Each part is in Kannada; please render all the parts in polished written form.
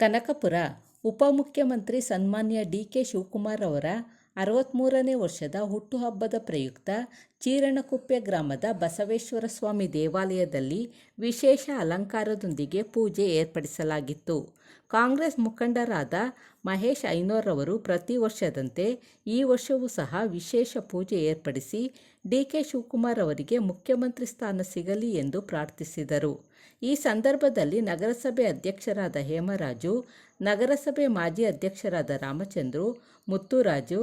ಕನಕಪುರ ಉಪಮುಖ್ಯಮಂತ್ರಿ ಸನ್ಮಾನ್ಯ ಡಿ.ಕೆ. ಶಿವಕುಮಾರ್ ಅವರ 63ನೇ ವರ್ಷದ ಹುಟ್ಟುಹಬ್ಬದ ಪ್ರಯುಕ್ತ ಚೀರಣಕುಪ್ಪೆ ಗ್ರಾಮದ ಬಸವೇಶ್ವರ ಸ್ವಾಮಿ ದೇವಾಲಯದಲ್ಲಿ ವಿಶೇಷ ಅಲಂಕಾರದೊಂದಿಗೆ ಪೂಜೆ ಏರ್ಪಡಿಸಲಾಗಿತ್ತು. ಕಾಂಗ್ರೆಸ್ ಮುಖಂಡರಾದ ಮಹೇಶ್ ಐನೋರವರು ಪ್ರತಿ ವರ್ಷದಂತೆ ಈ ವರ್ಷವೂ ಸಹ ವಿಶೇಷ ಪೂಜೆ ಏರ್ಪಡಿಸಿ ಡಿ.ಕೆ. ಶಿವಕುಮಾರ್ ಅವರಿಗೆ ಮುಖ್ಯಮಂತ್ರಿ ಸ್ಥಾನ ಸಿಗಲಿ ಎಂದು ಪ್ರಾರ್ಥಿಸಿದರು. ಈ ಸಂದರ್ಭದಲ್ಲಿ ನಗರಸಭೆ ಅಧ್ಯಕ್ಷರಾದ ಹೇಮರಾಜು, ನಗರಸಭೆ ಮಾಜಿ ಅಧ್ಯಕ್ಷರಾದ ರಾಮಚಂದ್ರು, ಮುತ್ತುರಾಜು,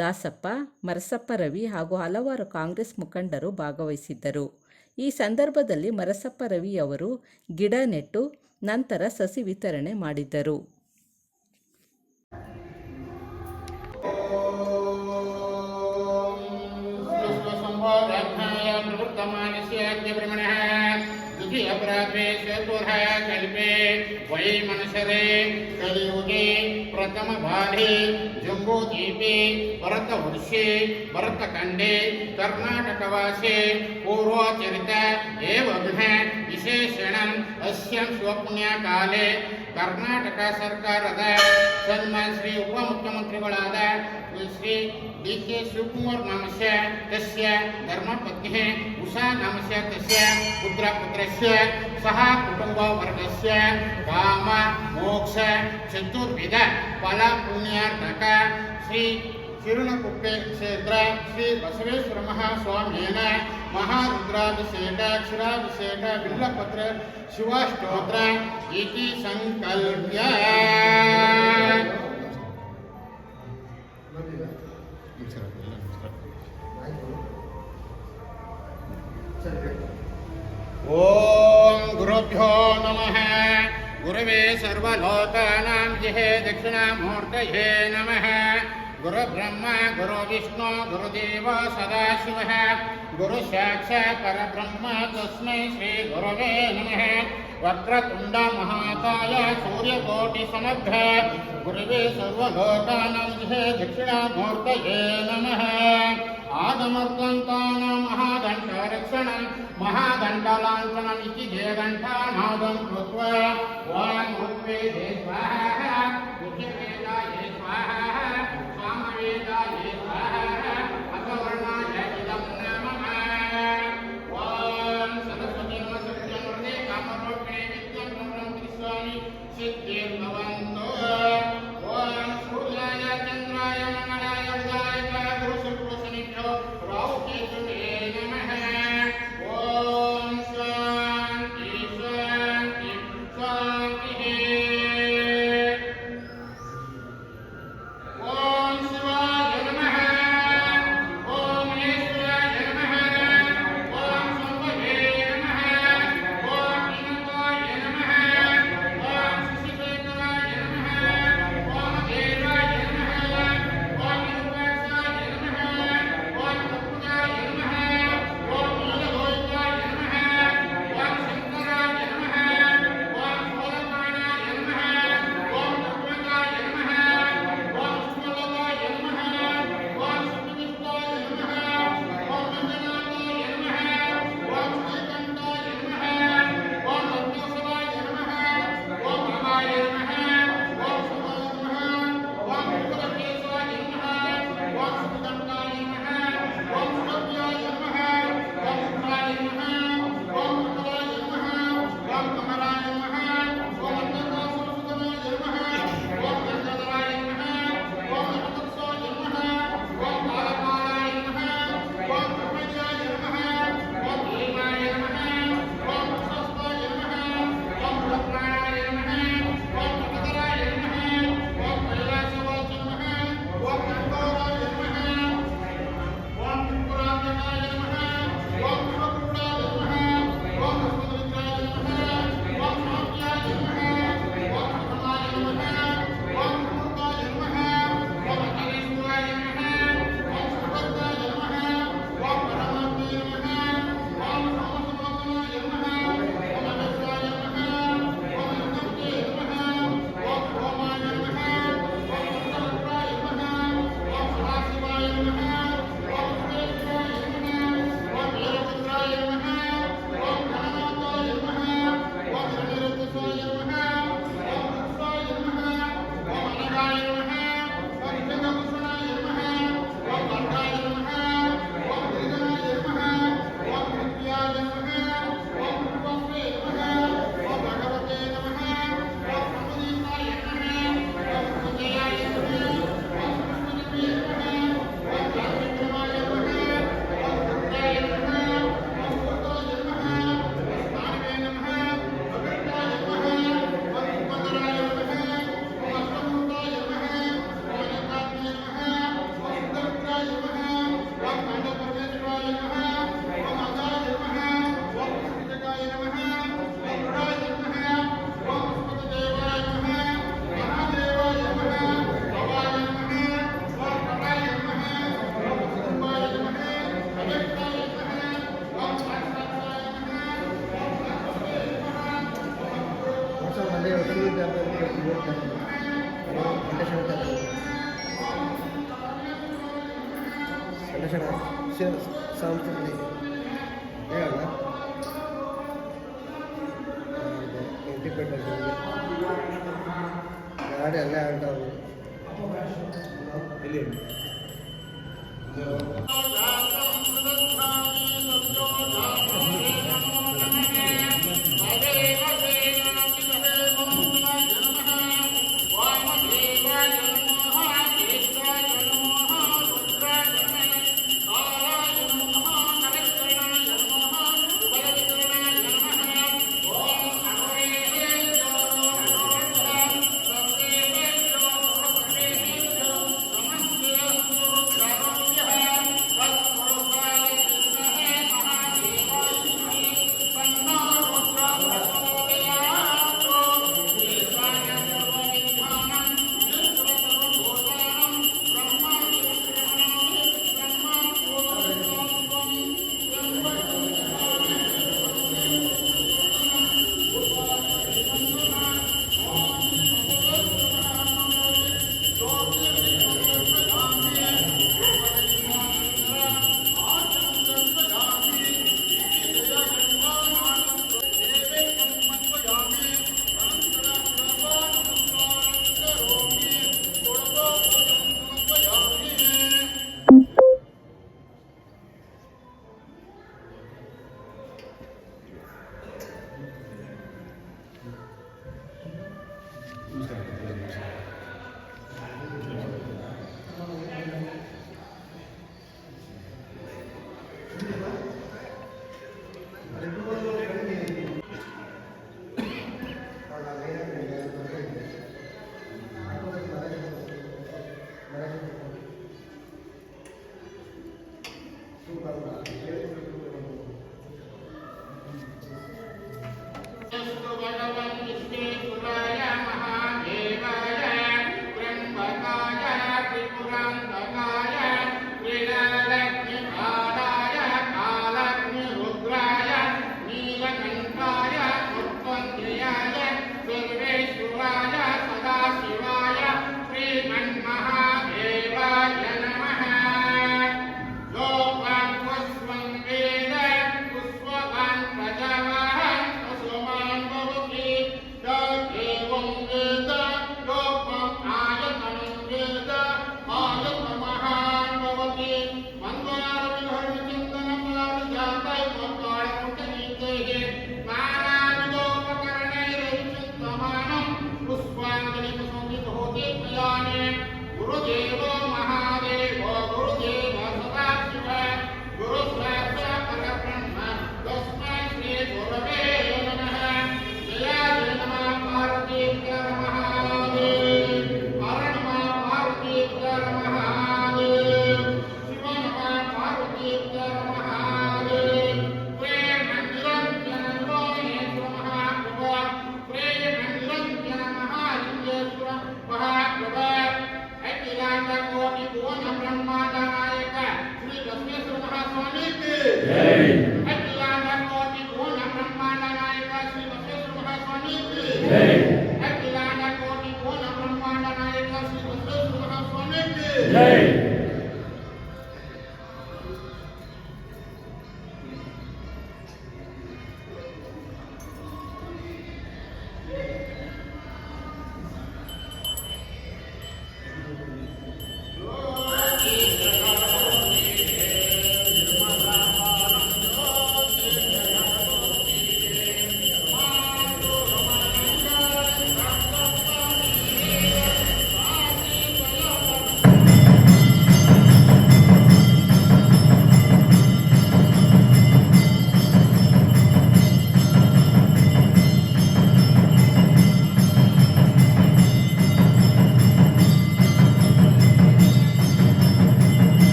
ದಾಸಪ್ಪ, ಮರಸಪ್ಪ ರವಿ ಹಾಗೂ ಹಲವಾರು ಕಾಂಗ್ರೆಸ್ ಮುಖಂಡರು ಭಾಗವಹಿಸಿದ್ದರು. ಈ ಸಂದರ್ಭದಲ್ಲಿ ಮರಸಪ್ಪ ರವಿ ಅವರು ಗಿಡ ನೆಟ್ಟು ನಂತರ ಸಸಿ ವಿತರಣೆ ಮಾಡಿದ್ದರು. ಕಲ್ಪೆ ವೈ ಮನಸರೆ ಕಲಿಯುಗೆ ಪ್ರಥಮ ಬಾರಿ ಜಂಬೂದ್ವೀಪೆ ಭರತ ವರ್ಷೆ ಭರತ ಖಂಡೆ ಕರ್ನಾಟಕವಾಸೆ ಪೂರ್ವಚರಿತ ಏವಘ್ನ ವಿಶೇಷಣಂ ಅಸ್ಯ ಸ್ವಪುಣ್ಯಕಾಲೆ ಕರ್ನಾಟಕ ಸರ್ಕಾರದ ಸನ್ಮಾನ್ಯ ಶ್ರೀ ಉಪಮುಖ್ಯಮಂತ್ರಿಗಳಾದ ಶ್ರೀ ಡಿ.ಕೆ. ಶಿವಕುಮಾರ್ ನಾಮಸ್ಯ ತಸ್ಯ ಧರ್ಮಪತ್ನಿ ಉಷಾ ನಾಮಸ್ಯ ತಸ್ಯ ಪುತ್ರಸ್ಯ ಸಹ ಕುಟುಂಬವರ್ಗಸ್ಯ ಕಾಮ ಮೋಕ್ಷ ಚತುರ್ವಿಧ ಫಲ ಪುಣ್ಯಾರ್ಥಕ ಶ್ರೀ ಚೀರಣಕುಪ್ಪೆ ಕ್ಷೇತ್ರ ಶ್ರೀ ಬಸವೇಶ್ವರ ಮಹಾಸ್ವಾಮಿನ ಮಹಾರುದ್ರಾಭಿಷೇಕ ಕ್ಷೀರಾಭಿಷೇಕ ಬಿಲ್ಲಪತ್ರ ಶಿವಾಷ್ಟೋತ್ರ ಇತಿ ಸಂಕಲ್ಪ್ಯ ಓಂ ಗುರುಭ್ಯೋ ನಮಃ. ಗುರವೇ ಸರ್ವಲೋಕಾನಾಂ ಜಿಹೇ ದಕ್ಷಿಣಾಮೂರ್ತಯೇ ನಮಃ. ಗುರುಬ್ರಹ್ಮ ಗುರುವಿಷ್ಣು ಗುರುದೇವ ಸದಾಶಿವಃ. ಗುರು ಸಾಕ್ಷಾತ್ ಪರಬ್ರಹ್ಮ ತಸ್ಮೈ ಶ್ರೀ ಗುರವೇ ನಮಃ. ವಕ್ರತುಂಡ ಮಹಾಕಾಯ ಸೂರ್ಯಕೋಟಿ ಸಮಗ್ರ ಗುರುವೇ ಸರ್ವಲೋಕಾನಾಂ ಜಿಹೇ ದಕ್ಷಿಣಾಮೂರ್ತಯೇ ನಮಃ. ಆದಮರ್ದಂತಾನಾಂ ಮಹಾದಂಡರಕ್ಷಣಂ ಮಹಾದಂಡಲಾಂಛನಂ ಇತಿ ಜಯಘಂಟಾನಾದಂ ಕೃತ್ವಾ ಓಂ ಋಗ್ವೇದೇ ಸ್ವಾಹಾ ಋಗ್ವೇದಾಯ ಸ್ವಾಹಾ ಸಾಮವೇದಾಯ ಸ್ವಾಹಾ ಅಥರ್ವಣಾಯ ಇದಂ ನಮಃ. ಓಂ ಸರಸ್ವತಿ ನಮಸ್ತೆ ನಮಸ್ತೆ ಕಾಮರೂಪಿಣೇ ವಿದ್ಯಾಂ ಬ್ರಹ್ಮಂ ಸ್ವಾಮಿ ಸಿದ್ಧಿರ್ಭವಂತು. ಓಂ ಸೂರ್ಯಾಯ ಚಂದ್ರಾಯ ಮಂಗಲಾಯ ಬುಧಾಯ ಗುರು ಶುಕ್ರ ಶನಿಭ್ಯೋ ರಾಹು ಕೇತುವೇ ನಮಃ. ಓಂ ಶಾಂತಿ ಶಾಂತಿ ಶಾಂತಿ. ಓಂ ಶಿವಾಯ ನಮಃ. ಓಂ ಮಹೇಶ್ವರಾಯ ನಮಃ. ಓಂ ಶಂಭವೇ ನಮಃ. ಓಂ ವಿನತಾಯ ನಮಃ. ಓಂ ಶಶಿಶೇಖರಾಯ ನಮಃ. ಓಂ ದೇವಾಯ ನಮಃ. ಓಂ ವಿರೂಪಾಕ್ಷಾಯ ನಮಃ. ಓಂ ಕಪ್ಪುಜಾಯ ನಮಃ. ಓಂ ನೀಲಲೋಹಿತಾಯ ನಮಃ. ಓಂ ಶಂಕರಾಯ ನಮಃ. ಓಂ ಸೋಲಪಾಣಾಯ ನಮಃ. ಓಂ ಕಪ್ಪುಜಾಯ ನಮಃ. ಓಂ ಶುಭಲವಾಯ ನಮಃ. ಓಂ ಶುಭವಿಷ್ಟಾಯ ನಮಃ. ಓಂ ಮಂಜನಾಥಾಯ ನಮಃ. ಓಂ ಶ್ರೀಕಂಠಾಯ ನಮಃ. ಓಂ ರತ್ನೇಶ್ವರಾಯ ನಮಃ. ಓಂ ರಮಾಯ ನಮಃ. ಓಂ ಶುಭಾಯ ನಮಃ. ಓಂ ಕುಲಕೇಶಾಯ ನಮಃ. ಓಂ ಶುಭಕಂಠಾಯ ನಮಃ. ಓಂ ಶುಭವ್ಯಾಯ ನಮಃ. ಓಂ ಶುಭ್ರಾಯ ನಮಃ. ಓಂ ಮಂಗಲಾಯ ನಮಃ. ಓಂ ಕಮಲಾಯ ನಮಃ. ಓಂ ಅಂತರ್ದಾಸೋಸುತನಾಯ ನಮಃ. ಓಂ ಗಂಗಾಧರಾಯ ನಮಃ. ಓಂ ನಮಃಸಾಯ ನಮಃ. ಓಂ ಕಾಲಕಾಲಾಯ ನಮಃ. ಓಂ ಬ್ರಹ್ಮಜ್ಞಾಯ ನಮಃ. ಓಂ ಭೀಮಾಯ ನಮಃ. ಓಂ ಪ್ರಶಸ್ತಾಯ ನಮಃ. ಓಂ ಬ್ರಹ್ಮಣಾಯ ನಮಃ. ಓಂ ಸಂಸ್ಕೃತಿ ಹೇಳಲ್ಲ ಇಂಡಿಪೆಂಡೆಂಟ್ ಗಾಡಿ ಅಲ್ಲೇ ಆಡ್ತಾವೆ ಇಲ್ಲಿ ಭಗವನ್ ವಿಶ್ವೇಶ್ವರಾಯ ಮಹಾದೇವಾಯ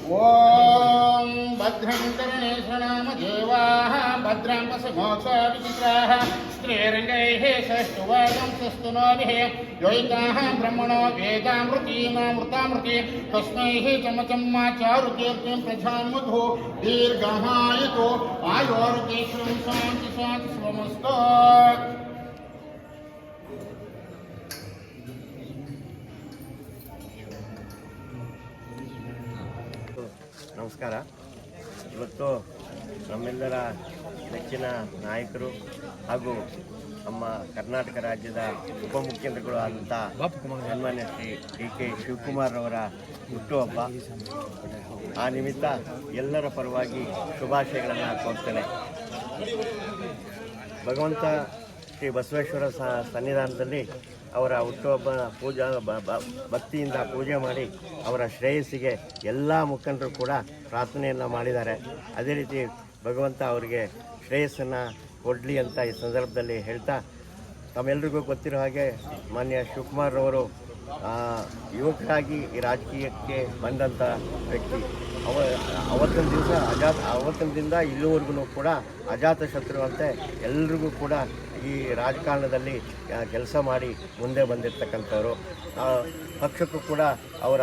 ॐ भद्रं कर्णेशनाम देवाः भद्रां पशुमोक्षविचित्राः स्त्रीरङ्गैः षष्ठुवादं सस्तुनोभिः योगिताः ब्रह्मणो वेदामृतीमामृतामृते तस्मै चमचम्माचारुकीर्तिं प्रजान्मुधो दीर्घमायुतो आयोरुकेश्वरं शान्ति शान्ति स्वमस्तु। ನಮಸ್ಕಾರ. ಇವತ್ತು ನಮ್ಮೆಲ್ಲರ ನೆಚ್ಚಿನ ನಾಯಕರು ಹಾಗೂ ನಮ್ಮ ಕರ್ನಾಟಕ ರಾಜ್ಯದ ಉಪಮುಖ್ಯಮಂತ್ರಿಗಳು ಆದಂಥ ಸನ್ಮಾನ್ಯ ಶ್ರೀ ಡಿ.ಕೆ. ಶಿವಕುಮಾರ್ ಅವರ ಹುಟ್ಟುಹಬ್ಬ. ಆ ನಿಮಿತ್ತ ಎಲ್ಲರ ಪರವಾಗಿ ಶುಭಾಶಯಗಳನ್ನು ಕೋರ್ತೇನೆ. ಭಗವಂತ ಶ್ರೀ ಬಸವೇಶ್ವರ ಸನ್ನಿಧಾನದಲ್ಲಿ ಅವರ ಹುಟ್ಟುಹಬ್ಬ ಭಕ್ತಿಯಿಂದ ಪೂಜೆ ಮಾಡಿ ಅವರ ಶ್ರೇಯಸ್ಸಿಗೆ ಎಲ್ಲ ಮುಖಂಡರು ಕೂಡ ಪ್ರಾರ್ಥನೆಯನ್ನು ಮಾಡಿದ್ದಾರೆ. ಅದೇ ರೀತಿ ಭಗವಂತ ಅವರಿಗೆ ಶ್ರೇಯಸ್ಸನ್ನು ಕೊಡಲಿ ಅಂತ ಈ ಸಂದರ್ಭದಲ್ಲಿ ಹೇಳ್ತಾ, ತಮ್ಮೆಲ್ಲರಿಗೂ ಗೊತ್ತಿರೋ ಹಾಗೆ ಮಾನ್ಯ ಶಿವಕುಮಾರ್ ಅವರು ಯುವಕರಾಗಿ ಈ ರಾಜಕೀಯಕ್ಕೆ ಬಂದಂಥ ವ್ಯಕ್ತಿ. ಅವತ್ತಿನಿಂದ ಇಲ್ಲಿವರೆಗೂ ಕೂಡ ಅಜಾತ ಶತ್ರುವಂತೆ ಎಲ್ರಿಗೂ ಕೂಡ ಈ ರಾಜಕಾರಣದಲ್ಲಿ ಕೆಲಸ ಮಾಡಿ ಮುಂದೆ ಬಂದಿರತಕ್ಕಂಥವ್ರು. ಪಕ್ಷಕ್ಕೂ ಕೂಡ ಅವರ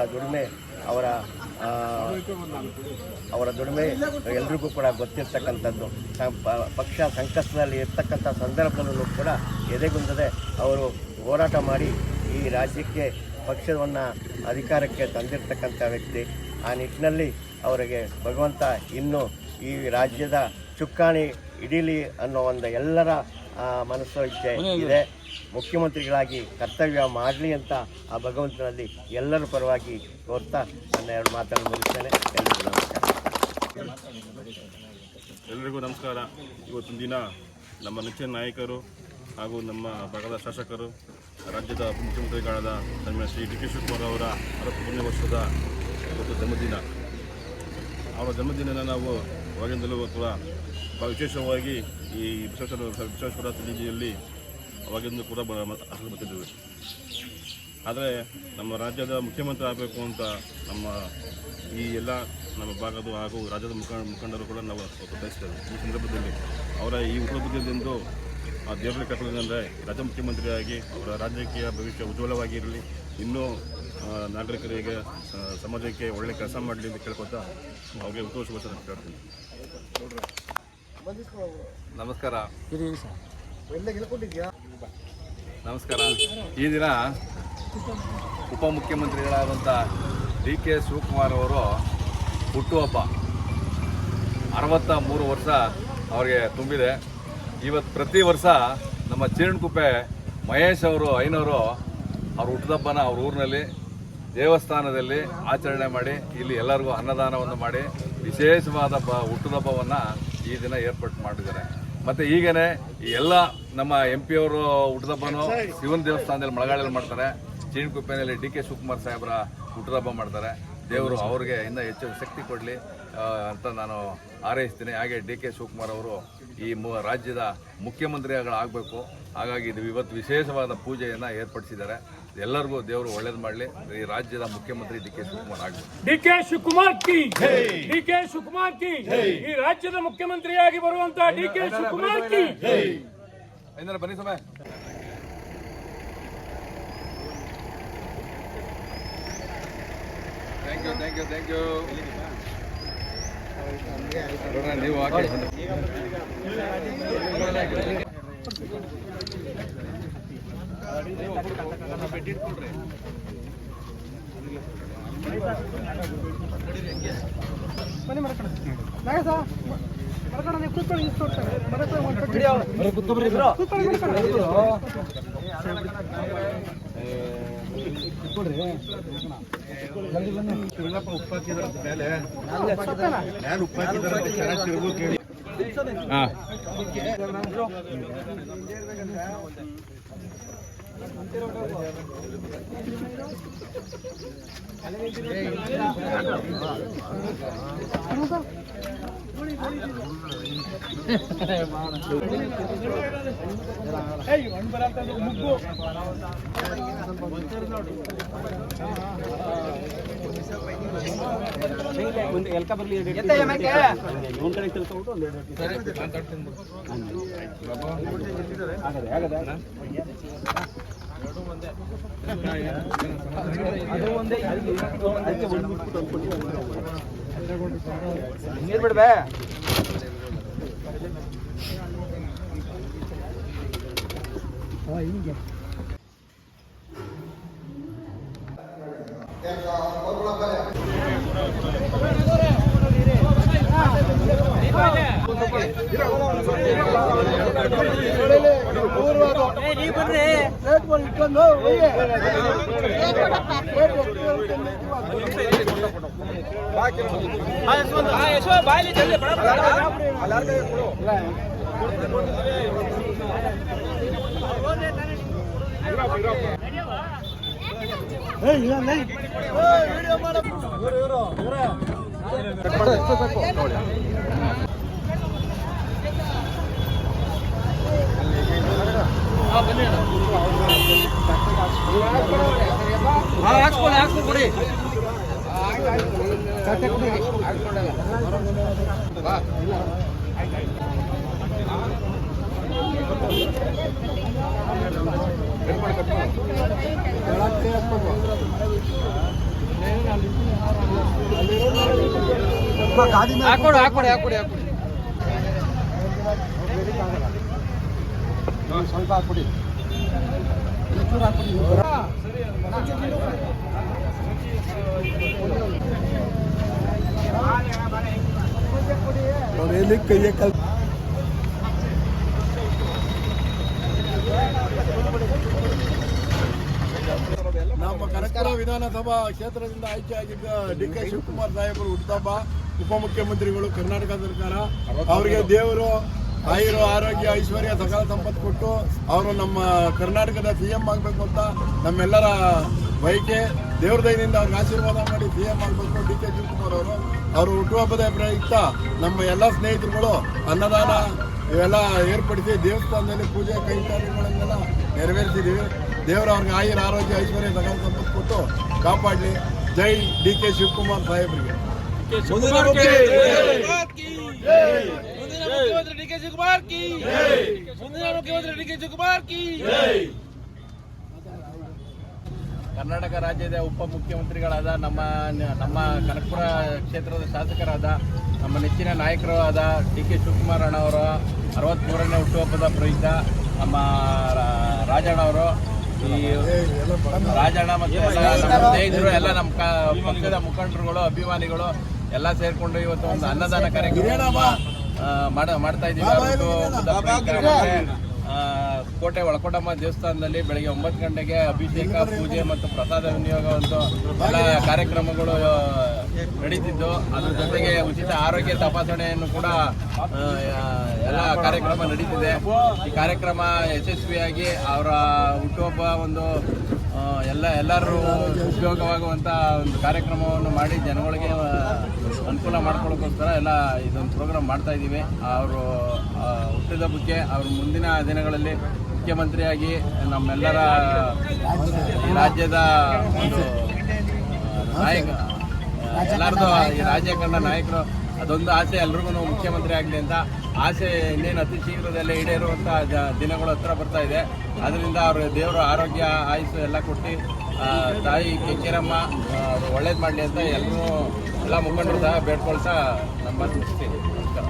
ದುಡಿಮೆ ಎಲ್ರಿಗೂ ಕೂಡ ಗೊತ್ತಿರ್ತಕ್ಕಂಥದ್ದು. ಪಕ್ಷ ಸಂಕಷ್ಟದಲ್ಲಿ ಇರ್ತಕ್ಕಂಥ ಸಂದರ್ಭದಲ್ಲೂ ಕೂಡ ಎದೆಗುಂದದೆ ಅವರು ಹೋರಾಟ ಮಾಡಿ ಈ ರಾಜ್ಯಕ್ಕೆ ಪಕ್ಷವನ್ನು ಅಧಿಕಾರಕ್ಕೆ ತಂದಿರತಕ್ಕಂಥ ವ್ಯಕ್ತಿ. ಆ ನಿಟ್ಟಿನಲ್ಲಿ ಅವರಿಗೆ ಭಗವಂತ ಇನ್ನೂ ಈ ರಾಜ್ಯದ ಚುಕ್ಕಾಣಿ ಹಿಡೀಲಿ ಅನ್ನೋ ಒಂದು ಎಲ್ಲರ ಮನಸ್ಸು ಇಚ್ಛೆ ಇದೆ. ಮುಖ್ಯಮಂತ್ರಿಗಳಾಗಿ ಕರ್ತವ್ಯ ಮಾಡಲಿ ಅಂತ ಆ ಭಗವಂತನಲ್ಲಿ ಎಲ್ಲರ ಪರವಾಗಿ ಕೋರ್ತಾ ನನ್ನ ಎರಡು ಮಾತನ್ನು ಮುಗಿಸ್ತೇನೆ. ಎಲ್ಲರಿಗೂ ನಮಸ್ಕಾರ. ಎಲ್ಲರಿಗೂ ನಮಸ್ಕಾರ. ಇವತ್ತಿನ ದಿನ ನಮ್ಮ ನೆಚ್ಚಿನ ನಾಯಕರು ಹಾಗೂ ನಮ್ಮ ಭಾಗದ ಶಾಸಕರು, ರಾಜ್ಯದ ಮುಖ್ಯಮಂತ್ರಿಗಳಾದ ಸನ್ಮಾನ್ಯ ಶ್ರೀ ಡಿ.ಕೆ. ಶಿವಕುಮಾರ್ ಅವರ 63ನೇ ವರ್ಷದ ಇವತ್ತು ಜನ್ಮದಿನ. ಅವರ ಜನ್ಮದಿನ ನಾವು ಅವಾಗಿಂದಲೂ ಕೂಡ ವಿಶೇಷವಾಗಿ ಈ ಬಸವೇಶ್ವರ ಸನ್ನಿಧಿಯಲ್ಲಿ ಅವಾಗಿಂದ ಕೂಡ ಬರ್ತಿದ್ದೇವೆ. ಆದರೆ ನಮ್ಮ ರಾಜ್ಯದ ಮುಖ್ಯಮಂತ್ರಿ ಆಗಬೇಕು ಅಂತ ನಮ್ಮ ಈ ಎಲ್ಲ ನಮ್ಮ ಭಾಗದ ಹಾಗೂ ರಾಜ್ಯದ ಮುಖಂಡರು ಕೂಡ ನಾವು ಬಯಸ್ತೇವೆ. ಈ ಸಂದರ್ಭದಲ್ಲಿ ಅವರ ಈ ಹುಟ್ಟುಹಬ್ಬದಂದು ಆ ದೇವರಲ್ಲಿ ಕಟ್ಟೋದೇನೆಂದರೆ ರಾಜ್ಯ ಮುಖ್ಯಮಂತ್ರಿಯಾಗಿ ಅವರ ರಾಜಕೀಯ ಭವಿಷ್ಯ ಉಜ್ವಲವಾಗಿರಲಿ, ಇನ್ನೂ ನಾಗರಿಕರಿಗೆ ಸಮಾಜಕ್ಕೆ ಒಳ್ಳೆ ಕೆಲಸ ಮಾಡಲಿ ಅಂತ ಕೇಳ್ಕೊತಾ ಅವ್ರಿಗೆ ಹುಟ್ಟುಹಬ್ಬ ಶುಭಾಶಯ ಕೇಳ್ತೀನಿ. ನಮಸ್ಕಾರ. ಈ ದಿನ ಉಪಮುಖ್ಯಮಂತ್ರಿಗಳಾದಂಥ ಡಿ.ಕೆ. ಶಿವಕುಮಾರ್ ಅವರು ಹುಟ್ಟುಹಬ್ಬ 63 ವರ್ಷ ಅವರಿಗೆ ತುಂಬಿದೆ. ಇವತ್ತು ಪ್ರತಿ ವರ್ಷ ನಮ್ಮ ಚೀರಣಕುಪ್ಪೆ ಮಹೇಶ್ ಅವರು ಐನವರು ಅವ್ರ ಹುಟ್ಟುಹಬ್ಬನ ಅವ್ರ ಊರಿನಲ್ಲಿ ದೇವಸ್ಥಾನದಲ್ಲಿ ಆಚರಣೆ ಮಾಡಿ ಇಲ್ಲಿ ಎಲ್ಲರಿಗೂ ಅನ್ನದಾನವನ್ನು ಮಾಡಿ ವಿಶೇಷವಾದ ಹುಟ್ಟುಹಬ್ಬವನ್ನು ಈ ದಿನ ಏರ್ಪಾಡು ಮಾಡಿದ್ದಾರೆ. ಮತ್ತು ಈಗೇನೆ ಎಲ್ಲ ನಮ್ಮ MP ಅವರು ಹುಟ್ಟುಹಬ್ಬನೂ ಶಿವನ ದೇವಸ್ಥಾನದಲ್ಲಿ ಮಳೆಗಾಲದಲ್ಲಿ ಮಾಡ್ತಾರೆ. ಚೀಣಕುಪ್ಪೆನಲ್ಲಿ ಡಿ.ಕೆ. ಶಿವಕುಮಾರ್ ಸಾಹೇಬರ ಹುಟ್ಟುಹಬ್ಬ ಮಾಡ್ತಾರೆ. ದೇವರು ಅವ್ರಿಗೆ ಇನ್ನೂ ಹೆಚ್ಚು ಶಕ್ತಿ ಕೊಡಲಿ ಅಂತ ನಾನು ಹಾರೈಸ್ತೀನಿ. ಹಾಗೆ ಡಿ.ಕೆ. ಶಿವಕುಮಾರ್ ಅವರು ಈ ರಾಜ್ಯದ ಮುಖ್ಯಮಂತ್ರಿಗಳಾಗಬೇಕು. ಹಾಗಾಗಿ ಇದು ಇವತ್ತು ವಿಶೇಷವಾದ ಪೂಜೆಯನ್ನು ಏರ್ಪಡಿಸಿದ್ದಾರೆ. ಎಲ್ಲರಿಗೂ ದೇವರು ಒಳ್ಳೇದು ಮಾಡಲಿ. ಈ ರಾಜ್ಯದ ಮುಖ್ಯಮಂತ್ರಿ ಡಿ.ಕೆ. ಶಿವಕುಮಾರ್ ಆಗಬೇಕು. ಡಿ.ಕೆ. ಶಿವಕುಮಾರ್ ಕಿ ಜೈ. ಡಿ.ಕೆ. ಶಿವಕುಮಾರ್ ಕಿ ಜೈ. ಈ ರಾಜ್ಯದ ಮುಖ್ಯಮಂತ್ರಿಯಾಗಿ ಬರುವಂತ ಡಿ.ಕೆ. ಶಿವಕುಮಾರ್ ಕಿ ಜೈ. ಐನರ ಬನ್ನಿ ಸಮಯ. Thank you. ನೀವು ಹಾಕಿ. ಬನ್ನಿ ಮರಕಣ ನಾಗಸ ಮರಕಣ ನೀವು ಕೂತ್ಕೊಳ್ಳಿ. ಇಸ್ಕೊಡ್ತಾರೆ ಕೂತ್ಕೊಳ್ಳಿ. ನೀರು ಬಿಡ್ಬೇ ಹಿಂಗೆ ಹಾಕ್ಸ್ಕೊಡಿ ಹಾಕೊಡಿ ಹಾಕೊಡಿ ಹಾಕೊಡಿ ಹಾಕೊಡಿ ಸ್ವಲ್ಪ ಹಾಕ್ಬಿಡಿ ಕೈಯ ಕಲ್ ನಮ್ಮ ಕನಕಪುರ ವಿಧಾನಸಭಾ ಕ್ಷೇತ್ರದಿಂದ ಆಯ್ಕೆಯಾಗಿದ್ದ DK ಶಿವಕುಮಾರ್ ಸಾಹೇಬರು ಹುಟ್ಟುಹಬ್ಬ. ಉಪಮುಖ್ಯಮಂತ್ರಿಗಳು ಕರ್ನಾಟಕ ಸರ್ಕಾರ ಅವರಿಗೆ ದೇವರು ಆಯುರ ಆರೋಗ್ಯ ಐಶ್ವರ್ಯ ಸಕಲ ಸಂಪತ್ತು ಕೊಟ್ಟು ಅವರು ನಮ್ಮ ಕರ್ನಾಟಕದ CM ಆಗಬೇಕು ಅಂತ ನಮ್ಮೆಲ್ಲರ ಬಯಕೆ. ದೇವ್ರ ದಯದಿಂದ ಅವ್ರಿಗೆ ಆಶೀರ್ವಾದ ಮಾಡಿ CM ಆಗಬೇಕು DK ಶಿವಕುಮಾರ್ ಅವರು ಹುಟ್ಟುಹಬ್ಬದ ಪ್ರಯುಕ್ತ ನಮ್ಮ ಎಲ್ಲ ಸ್ನೇಹಿತರುಗಳು ಅನ್ನದಾನ ಇವೆಲ್ಲ ಏರ್ಪಡಿಸಿ ದೇವಸ್ಥಾನದಲ್ಲಿ ಪೂಜೆ ಕೈಂಕರ್ಯಗಳನ್ನೆಲ್ಲ ನೆರವೇರಿಸಿದ್ದೀವಿ. ದೇವರ ಅವ್ರಿಗೆ ಆಯುರ ಆರೋಗ್ಯ ಐಶ್ವರ್ಯ ಸಕಲ ಸಂಪತ್ತು ಕೊಟ್ಟು ಕಾಪಾಡಲಿ. ಜೈ DK ಶಿವಕುಮಾರ್ ಸಾಹೇಬರಿಗೆ. ಕರ್ನಾಟಕ ರಾಜ್ಯದ ಉಪಮುಖ್ಯಮಂತ್ರಿಗಳಾದ ನಮ್ಮ ಕನಕಪುರ ಕ್ಷೇತ್ರದ ಶಾಸಕರಾದ ನಮ್ಮ ನೆಚ್ಚಿನ ನಾಯಕರು ಆದ DK ಶಿವಕುಮಾರ್ ಅಣ್ಣವರ 63ನೇ ಹುಟ್ಟುಹಬ್ಬದ ಪ್ರಯುಕ್ತ ನಮ್ಮ ರಾಜಣ್ಣವರು ಈ ರಾಜಣ್ಣ ಮತ್ತು ನಮ್ಮ ಸ್ನೇಹಿತರು ಎಲ್ಲ ನಮ್ಮ ಪಕ್ಷದ ಮುಖಂಡರುಗಳು ಅಭಿಮಾನಿಗಳು ಎಲ್ಲ ಸೇರಿಕೊಂಡು ಇವತ್ತು ಒಂದು ಅನ್ನದಾನ ಕಾರ್ಯಕ್ರಮ ಮಾಡ್ತಾ ಇದ್ದೀವಿ. ಕೋಟೆ ಒಳಕೊಂಡಮ್ಮ ದೇವಸ್ಥಾನದಲ್ಲಿ ಬೆಳಗ್ಗೆ 9 ಗಂಟೆಗೆ ಅಭಿಷೇಕ ಪೂಜೆ ಮತ್ತು ಪ್ರಸಾದ ವಿನಿಯೋಗ ಒಂದು ಎಲ್ಲ ಕಾರ್ಯಕ್ರಮಗಳು ನಡೀತಿದ್ದು, ಅದ್ರ ಜೊತೆಗೆ ಉಚಿತ ಆರೋಗ್ಯ ತಪಾಸಣೆಯನ್ನು ಕೂಡ ಎಲ್ಲ ಕಾರ್ಯಕ್ರಮ ನಡೀತಿದೆ. ಈ ಕಾರ್ಯಕ್ರಮ ಯಶಸ್ವಿಯಾಗಿ ಅವರ ಹುಟ್ಟುಹಬ್ಬ ಒಂದು ಎಲ್ಲರೂ ಉಪಯೋಗವಾಗುವಂಥ ಒಂದು ಕಾರ್ಯಕ್ರಮವನ್ನು ಮಾಡಿ ಜನಗಳಿಗೆ ಅನುಕೂಲ ಮಾಡ್ಕೊಳ್ಳೋಕ್ಕೋಸ್ಕರ ಎಲ್ಲ ಇದೊಂದು ಪ್ರೋಗ್ರಾಮ್ ಮಾಡ್ತಾ ಇದ್ದೀವಿ. ಅವರು ಹುಟ್ಟಿದ ಬಗ್ಗೆ ಅವರು ಮುಂದಿನ ದಿನಗಳಲ್ಲಿ ಮುಖ್ಯಮಂತ್ರಿಯಾಗಿ ನಮ್ಮೆಲ್ಲರ ಈ ರಾಜ್ಯದ ಒಂದು ನಾಯಕ ಎಲ್ಲರದು ಈ ರಾಜ್ಯ ಕಂಡ ನಾಯಕರು ಅದೊಂದು ಆಸೆ ಎಲ್ರಿಗೂ ಮುಖ್ಯಮಂತ್ರಿ ಆಗಲಿ ಅಂತ ಆಸೆ ಇನ್ನೇನು ಅತಿ ಶೀಘ್ರದಲ್ಲೇ ಈಡೇರುವಂಥ ದಿನಗಳು ಹತ್ರ ಬರ್ತಾ ಇದೆ. ಅದರಿಂದ ಅವರು ದೇವರ ಆರೋಗ್ಯ ಆಯುಸ್ಸು ಎಲ್ಲ ಕೊಟ್ಟು ತಾಯಿ ಕೆಂಕೇರಮ್ಮ ಅವರು ಒಳ್ಳೇದು ಮಾಡಲಿ ಅಂತ ಎಲ್ಲರೂ ಎಲ್ಲ ಮುಖಂಡರು ಸಹ ಬೇಡ್ಕೊಳ್ತಾ ನಮ್ಮ ಮಾತು ಮುಗಿಸ್ತೀನಿ. ನಮಸ್ಕಾರ.